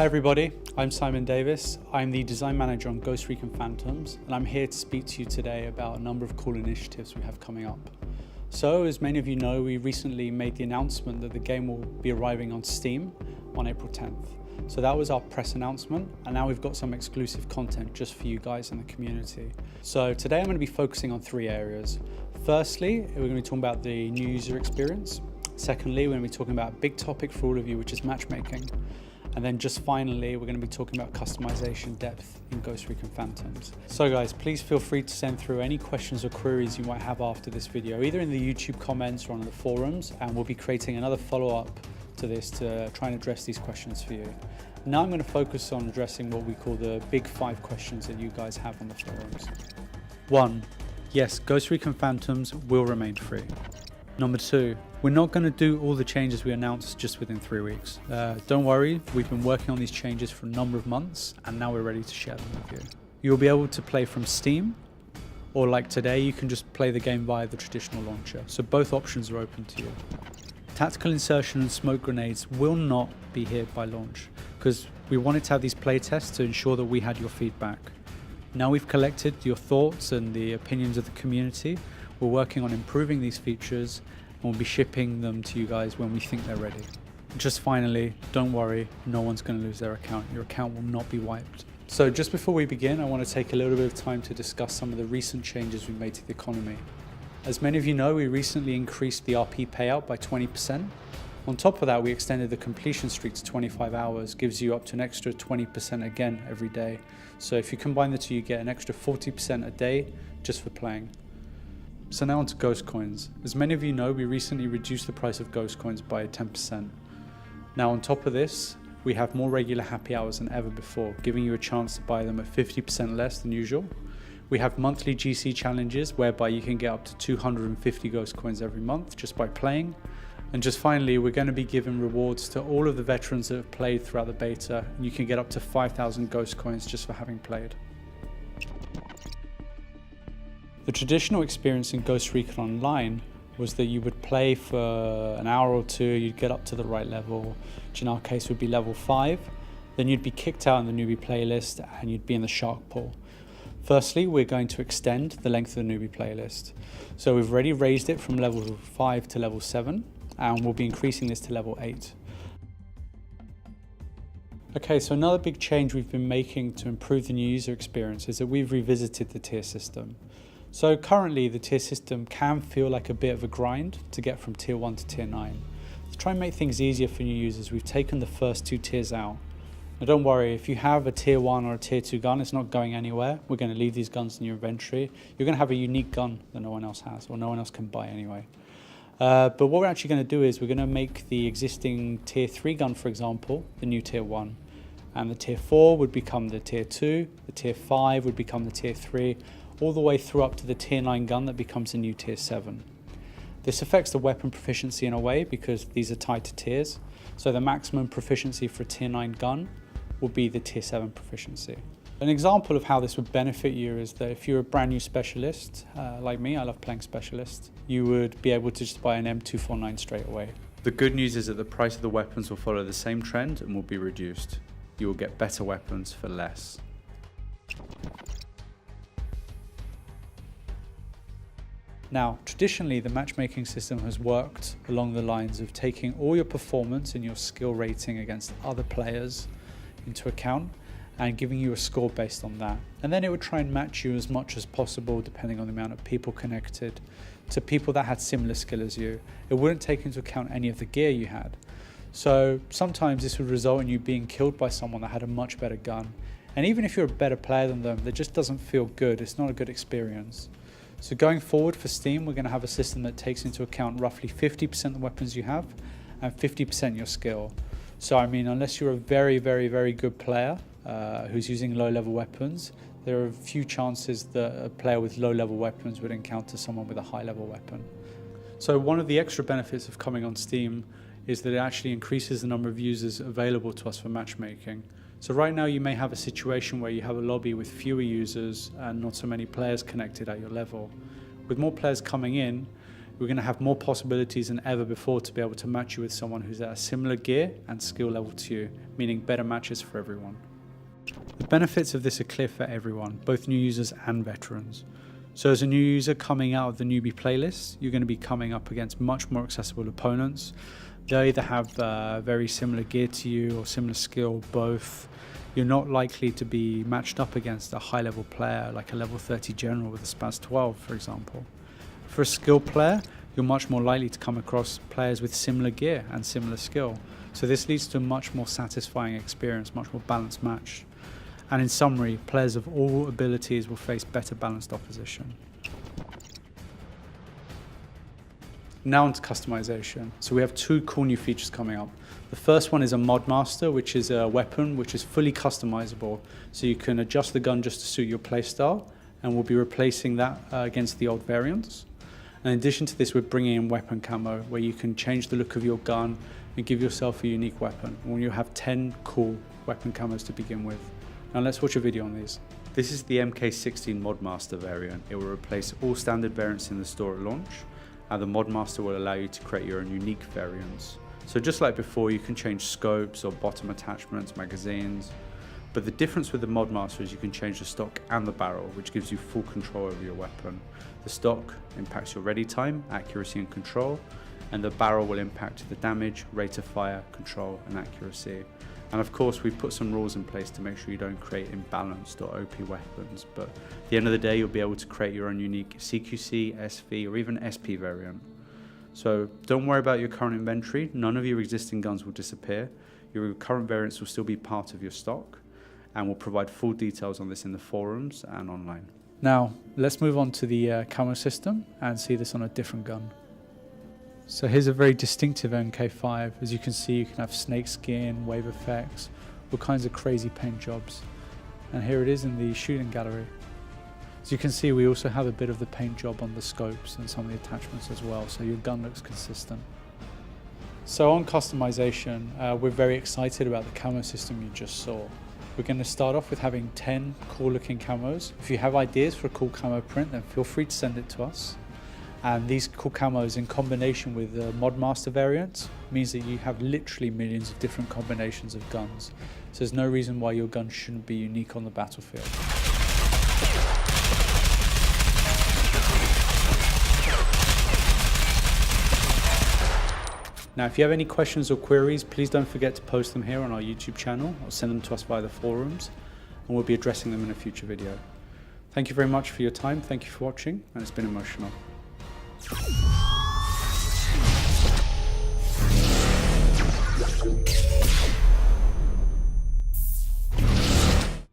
Hi everybody, I'm Simon Davis. I'm the design manager on Ghost Recon Phantoms, and I'm here to speak to you today about a number of cool initiatives we have coming up. So, as many of you know, we recently made the announcement that the game will be arriving on Steam on April 10th. So that was our press announcement, and now we've got some exclusive content just for you guys in the community. So today I'm going to be focusing on three areas. Firstly, we're going to be talking about the new user experience. Secondly, we're going to be talking about a big topic for all of you, which is matchmaking. And then just finally, we're going to be talking about customization depth in Ghost Recon Phantoms. So guys, please feel free to send through any questions or queries you might have after this video, either in the YouTube comments or on the forums, and we'll be creating another follow-up to this to try and address these questions for you. Now I'm going to focus on addressing what we call the big 5 questions that you guys have on the forums. 1. Yes, Ghost Recon Phantoms will remain free. Number 2, we're not going to do all the changes we announced just within 3 weeks. Don't worry, we've been working on these changes for a number of months and now we're ready to share them with you. You'll be able to play from Steam, or like today, you can just play the game via the traditional launcher. So both options are open to you. Tactical insertion and smoke grenades will not be here by launch because we wanted to have these playtests to ensure that we had your feedback. Now we've collected your thoughts and the opinions of the community. We're working on improving these features and we'll be shipping them to you guys when we think they're ready. Just finally, don't worry, no one's going to lose their account. Your account will not be wiped. So just before we begin, I want to take a little bit of time to discuss some of the recent changes we made to the economy. As many of you know, we recently increased the RP payout by 20%. On top of that, we extended the completion streak to 25 hours, gives you up to an extra 20% again every day. So if you combine the two, you get an extra 40% a day just for playing. So now on to Ghost Coins. As many of you know, we recently reduced the price of Ghost Coins by 10%. Now on top of this, we have more regular happy hours than ever before, giving you a chance to buy them at 50% less than usual. We have monthly GC challenges whereby you can get up to 250 Ghost Coins every month just by playing. And just finally, we're going to be giving rewards to all of the veterans that have played throughout the beta, and you can get up to 5,000 Ghost Coins just for having played. The traditional experience in Ghost Recon Online was that you would play for an hour or two, you'd get up to the right level, which in our case would be level 5, then you'd be kicked out in the newbie playlist and you'd be in the shark pool. Firstly, we're going to extend the length of the newbie playlist. So we've already raised it from level 5 to level 7, and we'll be increasing this to level 8. Okay, so another big change we've been making to improve the new user experience is that we've revisited the tier system. So currently the tier system can feel like a bit of a grind to get from tier 1 to tier 9. To try and make things easier for new users, we've taken the first 2 tiers out. Now don't worry, if you have a tier 1 or a tier 2 gun, it's not going anywhere. We're going to leave these guns in your inventory. You're going to have a unique gun that no one else has, or no one else can buy anyway. But what we're actually going to do is we're going to make the existing tier 3 gun, for example, the new tier 1. And the tier 4 would become the tier 2, the tier 5 would become the tier 3, all the way through up to the tier 9 gun that becomes a new tier 7. This affects the weapon proficiency in a way because these are tied to tiers. So the maximum proficiency for a tier 9 gun will be the tier 7 proficiency. An example of how this would benefit you is that if you're a brand new specialist, like me, I love playing specialist, you would be able to just buy an M249 straight away. The good news is that the price of the weapons will follow the same trend and will be reduced. You will get better weapons for less. Now, traditionally, the matchmaking system has worked along the lines of taking all your performance and your skill rating against other players into account and giving you a score based on that. And then it would try and match you as much as possible, depending on the amount of people connected, to people that had similar skill as you. It wouldn't take into account any of the gear you had. So sometimes this would result in you being killed by someone that had a much better gun. And even if you're a better player than them, that just doesn't feel good. It's not a good experience. So going forward for Steam, we're going to have a system that takes into account roughly 50% of the weapons you have and 50% your skill. So I mean, unless you're a very, very, very good player who's using low-level weapons, there are a few chances that a player with low-level weapons would encounter someone with a high-level weapon. So one of the extra benefits of coming on Steam is that it actually increases the number of users available to us for matchmaking. So right now you may have a situation where you have a lobby with fewer users and not so many players connected at your level. With more players coming in, we're going to have more possibilities than ever before to be able to match you with someone who's at a similar gear and skill level to you, meaning better matches for everyone. The benefits of this are clear for everyone, both new users and veterans. So as a new user coming out of the newbie playlist, you're going to be coming up against much more accessible opponents. They either have very similar gear to you or similar skill, both. You're not likely to be matched up against a high-level player like a level 30 general with a Spaz 12, for example. For a skilled player, you're much more likely to come across players with similar gear and similar skill. So this leads to a much more satisfying experience, much more balanced match. And in summary, players of all abilities will face better balanced opposition. Now onto customization. So we have two cool new features coming up. The first one is a ModMaster, which is a weapon which is fully customizable. So you can adjust the gun just to suit your playstyle, and we'll be replacing that against the old variants. And in addition to this, we're bringing in weapon camo, where you can change the look of your gun and give yourself a unique weapon. And you'll have 10 cool weapon camos to begin with. Now let's watch a video on these. This is the MK16 ModMaster variant. It will replace all standard variants in the store at launch, and the ModMaster will allow you to create your own unique variants. So just like before, you can change scopes or bottom attachments, magazines, but the difference with the ModMaster is you can change the stock and the barrel, which gives you full control over your weapon. The stock impacts your ready time, accuracy and control, and the barrel will impact the damage, rate of fire, control and accuracy. And of course, we've put some rules in place to make sure you don't create imbalanced or OP weapons, but at the end of the day, you'll be able to create your own unique CQC, SV, or even SP variant. So don't worry about your current inventory. None of your existing guns will disappear. Your current variants will still be part of your stock, and we'll provide full details on this in the forums and online. Now, let's move on to the camo system and see this on a different gun. So here's a very distinctive MK5. As you can see, you can have snake skin, wave effects, all kinds of crazy paint jobs. And here it is in the shooting gallery. As you can see, we also have a bit of the paint job on the scopes and some of the attachments as well, so your gun looks consistent. So on customization, we're very excited about the camo system you just saw. We're going to start off with having 10 cool looking camos. If you have ideas for a cool camo print, then feel free to send it to us. And these cool camos in combination with the ModMaster variant means that you have literally millions of different combinations of guns. So there's no reason why your gun shouldn't be unique on the battlefield. Now, if you have any questions or queries, please don't forget to post them here on our YouTube channel or send them to us via the forums, and we'll be addressing them in a future video. Thank you very much for your time. Thank you for watching, and it's been emotional.